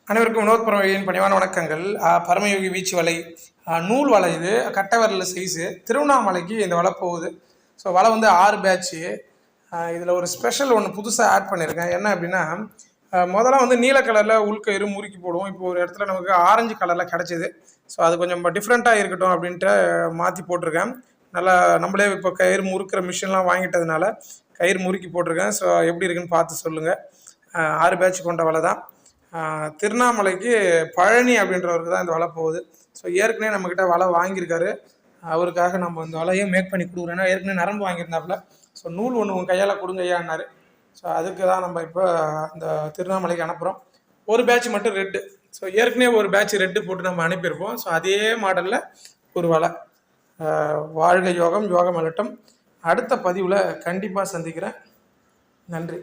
அனைவருக்கும் வினோத் பரமயோகியின் பணிவான வணக்கங்கள். பரமயோகி வீச்சு வலை நூல் வலை, இது கட்டவரல் சைஸு. திருவண்ணாமலைக்கு இந்த வலை போகுது. ஸோ வலை வந்து 6 பேட்ச்சு. இதில் ஒரு ஸ்பெஷல் ஒன்று புதுசாக ஆட் பண்ணியிருக்கேன். என்ன அப்படின்னா, முதல்ல வந்து நீல கலரில் உள்கயிறு முறுக்கி போடுவோம். இப்போ ஒரு இடத்துல நமக்கு ஆரஞ்சு கலரில் கிடச்சிது. ஸோ அது கொஞ்சம் டிஃப்ரெண்ட்டாக இருக்கட்டும் அப்படின்ட்டு மாற்றி போட்டிருக்கேன். நல்லா நம்மளே இப்போ கயிறு முறுக்கிற மிஷின்லாம் வாங்கிட்டதுனால கயிறு முறுக்கி போட்டிருக்கேன். ஸோ எப்படி இருக்குன்னு பார்த்து சொல்லுங்கள். 6 பேட்ச் கொண்ட வலை தான். திருவண்ணாமலைக்கு பழனி அப்படின்றவருக்கு தான் இந்த வலை போகுது. ஸோ ஏற்கனவே நம்மக்கிட்ட வலை வாங்கியிருக்காரு. அவருக்காக நம்ம இந்த வலையும் மேக் பண்ணி கொடுக்குறோம். ஏன்னா ஏற்கனவே நரம்பு வாங்கியிருந்தாப்புல. ஸோ நூல் ஒன்று உங்கள் கையால் கொடுங்க ஐயான்னாரு. ஸோ அதுக்கு தான் நம்ம இப்போ இந்த திருவண்ணாமலைக்கு அனுப்புகிறோம். ஒரு பேட்ச் மட்டும் ரெட்டு. ஸோ ஏற்கனவே ஒரு பேட்ச் ரெட்டு போட்டு நம்ம அனுப்பியிருப்போம். ஸோ அதே மாடலில் ஒரு வலை. வாழ்க யோகம், யோகம் அலட்டம். அடுத்த பதிவில் கண்டிப்பாக சந்திக்கிறேன். நன்றி.